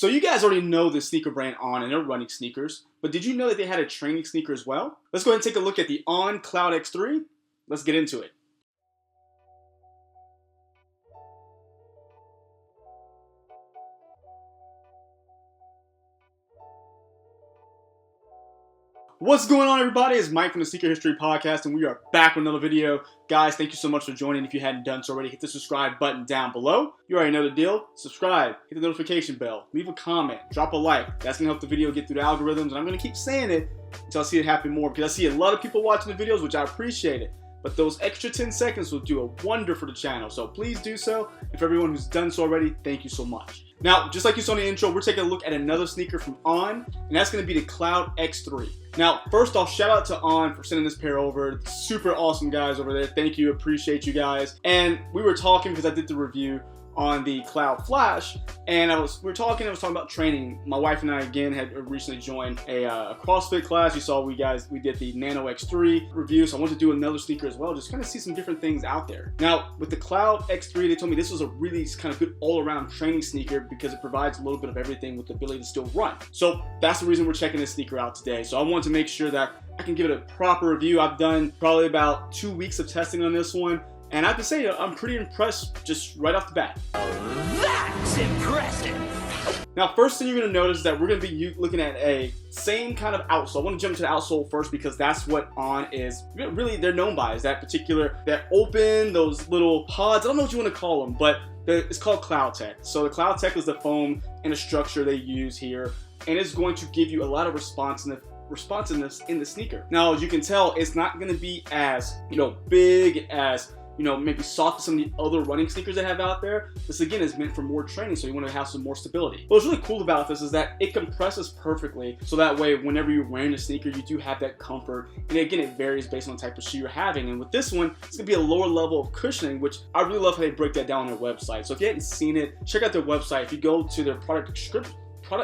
So you guys already know the sneaker brand On and they're running sneakers, but did you know that they had a training sneaker as well? Let's go ahead and take a look at the On Cloud X3. Let's get into it. What's going on, everybody? It's Mike from the Sneaker History Podcast, and we are back with another video. Guys, thank you so much for joining. If you hadn't done so already, hit the subscribe button down below. You already know the deal. Subscribe, hit the notification bell, leave a comment, drop a like. That's going to help the video get through the algorithms, and I'm going to keep saying it until I see it happen more, because I see a lot of people watching the videos, which I appreciate it. But those extra 10 seconds will do a wonder for the channel, so please do so. And for everyone who's done so already, thank you so much. Now, just like you saw in the intro, we're taking a look at another sneaker from On, and that's going to be the Cloud X3. Now, first off, shout out to On for sending this pair over. Super awesome guys over there. Thank you. Appreciate you guys. And we were talking, because I did the review on the Cloud Flash, and we were talking about training. My wife and I again had recently joined a CrossFit class. You saw we did the Nano X3 review, so I wanted to do another sneaker as well, just kind of see some different things out there. Now with the Cloud X3, they told me this was a really kind of good all-around training sneaker because it provides a little bit of everything with the ability to still run. So that's the reason we're checking this sneaker out today. So I wanted to make sure that I can give it a proper review. I've done probably about 2 weeks of testing on this one, and I have to say, I'm pretty impressed just right off the bat. That's impressive! Now, first thing you're going to notice is that we're going to be looking at a same kind of outsole. I want to jump into the outsole first because that's what On is really, they're known by, is that open, those little pods. I don't know what you want to call them, but it's called Cloud Tech. So the Cloud Tech is the foam and the structure they use here, and it's going to give you a lot of responsiveness in the sneaker. Now, as you can tell, it's not going to be as big as maybe soft as some of the other running sneakers they have out there. This again is meant for more training, so you want to have some more stability. What's really cool about this is that it compresses perfectly, so that way whenever you're wearing a sneaker, you do have that comfort. And again, it varies based on the type of shoe you're having. And with this one, it's gonna be a lower level of cushioning, which I really love how they break that down on their website. So if you haven't seen it, check out their website. If you go to their product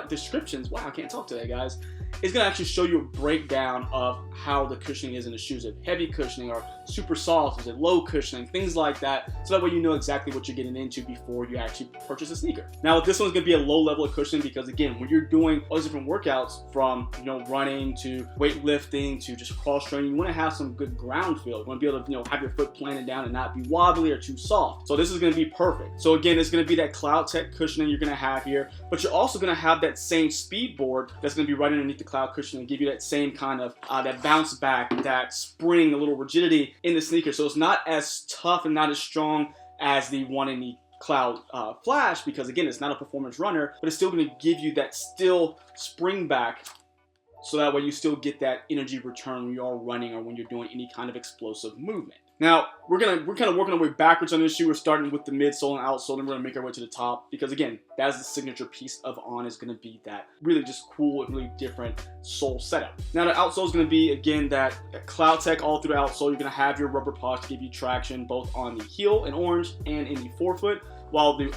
descriptions, wow, I can't talk today, guys. It's going to actually show you a breakdown of how the cushioning is in the shoes. Is it heavy cushioning or super soft? Is it low cushioning? Things like that. So that way you know exactly what you're getting into before you actually purchase a sneaker. Now, this one's going to be a low level of cushioning because, again, when you're doing all these different workouts from running to weightlifting to just cross training, you want to have some good ground feel. You want to be able to have your foot planted down and not be wobbly or too soft. So this is going to be perfect. So again, it's going to be that Cloud Tech cushioning you're going to have here, but you're also going to have that same speed board that's going to be right underneath the Cloud cushion and give you that same kind of that bounce back, that spring, a little rigidity in the sneaker. So it's not as tough and not as strong as the one in the Cloud Flash, because again, it's not a performance runner, but it's still going to give you that still spring back, so that way you still get that energy return when you are running or when you're doing any kind of explosive movement. Now, we're kind of working our way backwards on this shoe. We're starting with the midsole and outsole, and we're going to make our way to the top, because again, that's the signature piece of On, is going to be that really just cool and really different sole setup. Now, the outsole is going to be, again, that Cloud Tech all through the outsole. You're going to have your rubber pods to give you traction both on the heel in orange and in the forefoot, while the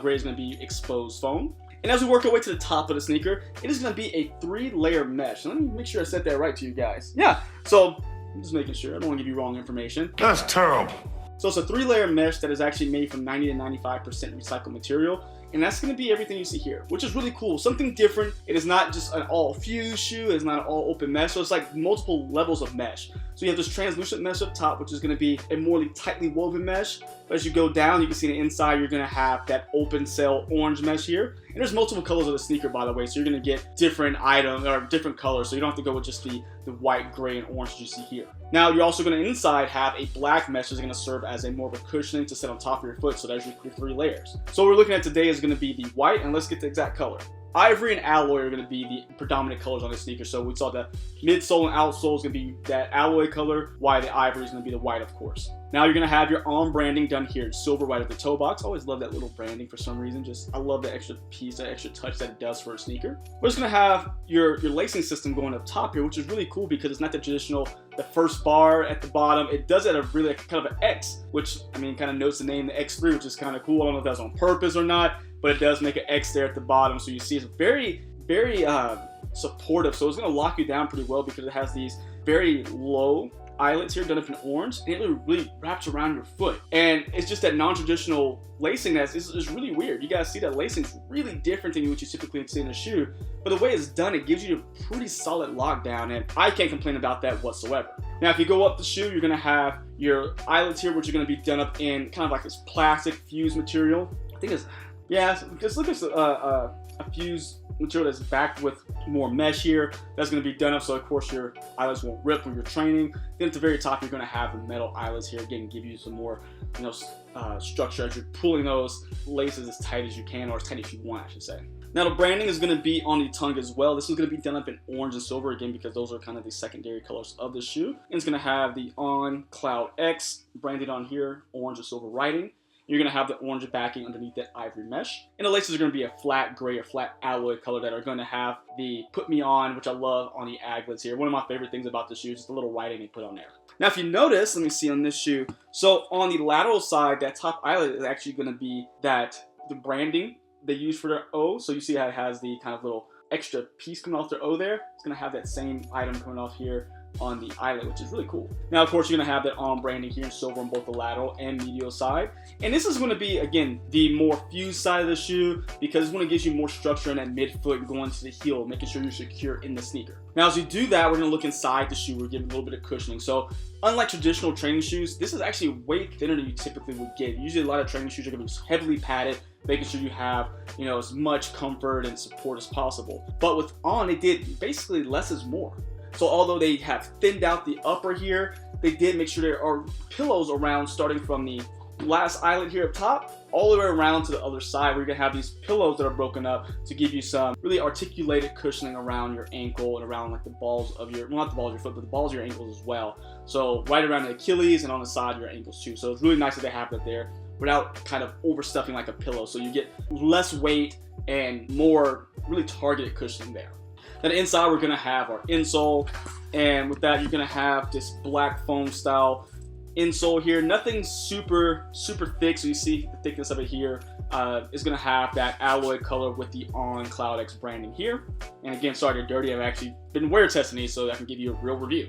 gray is going to be exposed foam. And as we work our way to the top of the sneaker, it is going to be a 3-layer mesh. Let me make sure I said that right to you guys. Yeah, so I'm just making sure. I don't want to give you wrong information. That's terrible. So it's a 3-layer mesh that is actually made from 90 to 95% recycled material. And that's going to be everything you see here, which is really cool. Something different. It is not just an all fused shoe. It's not an all open mesh. So it's like multiple levels of mesh. So you have this translucent mesh up top, which is going to be a more tightly woven mesh. But as you go down, you can see the inside, you're going to have that open cell orange mesh here. And there's multiple colors of the sneaker, by the way. So you're going to get different items or different colors. So you don't have to go with just the white, gray, and orange that you see here. Now, you're also going to inside have a black mesh that's going to serve as a more of a cushioning to sit on top of your foot. So there's your 3 layers. So what we're looking at today is going to be the white, and let's get the exact color. Ivory and alloy are going to be the predominant colors on the sneaker. So we saw the midsole and outsole is going to be that alloy color, while the ivory is going to be the white, of course. Now you're going to have your On branding done here in silver right at the toe box. I always love that little branding for some reason. I love the extra piece, that extra touch that it does for a sneaker. We're just going to have your lacing system going up top here, which is really cool because it's not the traditional, the first bar at the bottom. It does it at a really kind of an X, which, I mean, kind of notes the name, the X3, which is kind of cool. I don't know if that's on purpose or not, but it does make an X there at the bottom. So you see it's very, very supportive. So it's going to lock you down pretty well because it has these very low eyelets here done up in orange, and it really wraps around your foot. And it's just that non-traditional lacing that is really weird. You guys see that lacing's really different than what you typically see in a shoe, but the way it's done, it gives you a pretty solid lockdown, and I can't complain about that whatsoever. Now, if you go up the shoe, you're gonna have your eyelets here, which are gonna be done up in kind of like this plastic fused material. I think it's, yeah, just look at a fused material that's backed with more mesh here. That's going to be done up so of course your eyelets won't rip when you're training. Then at the very top you're going to have the metal eyelets here, again, give you some more, you know, structure as you're pulling those laces as tight as you can, or as tight as you want, I should say. Now the branding is going to be on the tongue as well. This is going to be done up in orange and silver, again, because those are kind of the secondary colors of the shoe. And it's going to have the On Cloud X branded on here, orange and silver writing. You're going to have the orange backing underneath that ivory mesh. And the laces are going to be a flat gray or flat alloy color that are going to have the Put Me On, which I love, on the aglets here. One of my favorite things about the shoe is just the little writing they put on there. Now if you notice, let me see on this shoe. So on the lateral side, that top eyelet is actually going to be the branding they use for their O. So you see how it has the kind of little extra piece coming off their O there. It's going to have that same item coming off here on the eyelet, which is really cool. Now of course you're going to have that On branding here in silver on both the lateral and medial side, and this is going to be, again, the more fused side of the shoe, because it's going to give you more structure in that midfoot going to the heel, making sure you're secure in the sneaker. Now as you do that, we're going to look inside the shoe. We're giving a little bit of cushioning. So unlike traditional training shoes, this is actually way thinner than you typically would get. Usually a lot of training shoes are going to be heavily padded, making sure you have, you know, as much comfort and support as possible. But with On, they did basically less is more. So although they have thinned out the upper here, they did make sure there are pillows around, starting from the last eyelet here up top all the way around to the other side, where you're gonna have these pillows that are broken up to give you some really articulated cushioning around your ankle and around like the balls of your, well, not the balls of your foot, but the balls of your ankles as well. So right around the Achilles and on the side of your ankles too. So it's really nice that they have that there without kind of overstuffing like a pillow. So you get less weight and more really targeted cushioning there. Then inside we're gonna have our insole, and with that you're gonna have this black foam style insole here. Nothing super thick, so you see the thickness of it here. Is gonna have that alloy color with the On Cloud X branding here. And again, sorry they're dirty. I've actually been wear testing these so that I can give you a real review.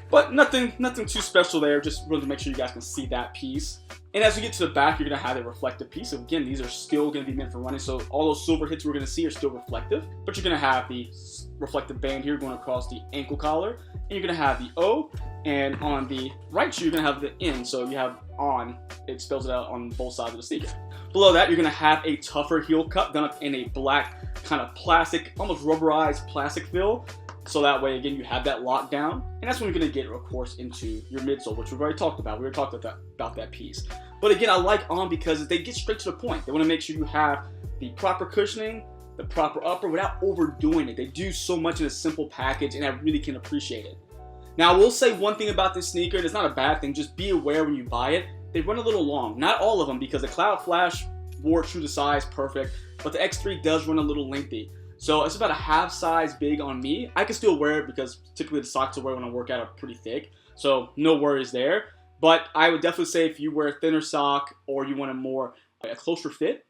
But nothing too special there. Just wanted to make sure you guys can see that piece. And as we get to the back, you're going to have a reflective piece. So again, these are still going to be meant for running. So all those silver hits we're going to see are still reflective. But you're going to have the reflective band here going across the ankle collar. And you're going to have the O. And on the right shoe, you're going to have the N. So you have On. It spells it out on both sides of the sneaker. Below that, you're going to have a tougher heel cup done up in a black kind of plastic, almost rubberized plastic feel. So that way, again, you have that lockdown. And that's when you're going to get, of course, into your midsole, which we've already talked about. We already talked about that piece. But again, I like On because they get straight to the point. They want to make sure you have the proper cushioning, the proper upper, without overdoing it. They do so much in a simple package, and I really can appreciate it. Now, I will say one thing about this sneaker, and it's not a bad thing. Just be aware when you buy it. They run a little long. Not all of them, because the Cloud Flash wore true to size, perfect. But the X3 does run a little lengthy. So it's about a half size big on me. I can still wear it because typically the socks I wear when I work out are pretty thick. So no worries there. But I would definitely say if you wear a thinner sock or you want a closer fit,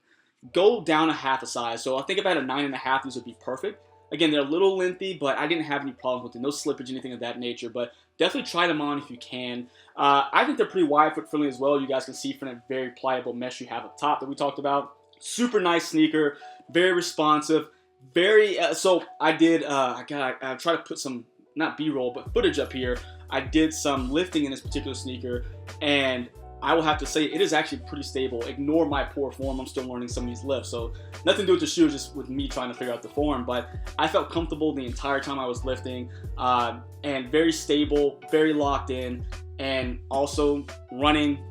go down a half a size. So I think about a 9.5, these would be perfect. Again, they're a little lengthy, but I didn't have any problems with them. No slippage, anything of that nature. But definitely try them on if you can. I think they're pretty wide foot friendly as well. You guys can see from that very pliable mesh you have up top that we talked about. Super nice sneaker, very responsive. Very so I did I try to put some, not b-roll, but footage up here. I did some lifting in this particular sneaker, and I will have to say it is actually pretty stable. Ignore my poor form. I'm still learning some of these lifts, so nothing to do with the shoe, just with me trying to figure out the form. But I felt comfortable the entire time I was lifting, and very stable, very locked in, and also running.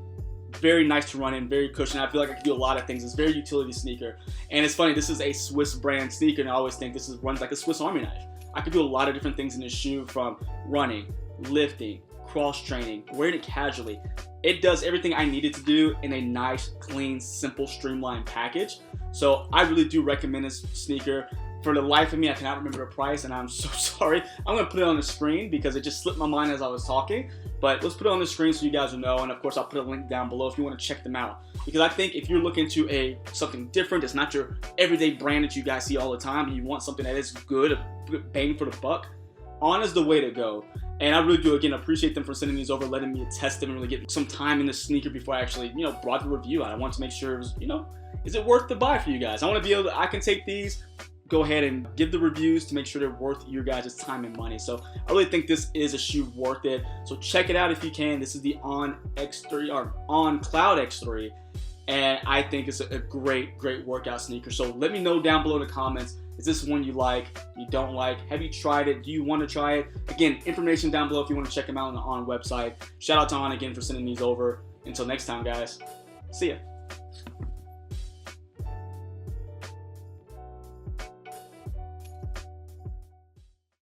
Very nice to run in, very cushioned. I feel like I can do a lot of things. It's a very utility sneaker. And it's funny, this is a Swiss brand sneaker, and I always think runs like a Swiss Army knife. I could do a lot of different things in this shoe, from running, lifting, cross training, wearing it casually. It does everything I needed to do in a nice, clean, simple, streamlined package. So I really do recommend this sneaker. For the life of me, I cannot remember the price, and I'm so sorry. I'm going to put it on the screen because it just slipped my mind as I was talking. But let's put it on the screen so you guys will know. And of course, I'll put a link down below if you want to check them out. Because I think if you're looking to something different, it's not your everyday brand that you guys see all the time, and you want something that is good, a bang for the buck, On is the way to go. And I really do, again, appreciate them for sending these over, letting me test them and really get some time in the sneaker before I actually, you know, brought the review out. I want to make sure it was, you know, is it worth the buy for you guys? I want to be able to, I can take these, go ahead and give the reviews to make sure they're worth your guys' time and money. So I really think this is a shoe worth it. So check it out if you can. This is the On X3 or On Cloud X3. And I think it's a great workout sneaker. So let me know down below in the comments. Is this one you like, you don't like? Have you tried it? Do you want to try it? Again, information down below if you want to check them out on the On website. Shout out to On again for sending these over. Until next time, guys. See ya.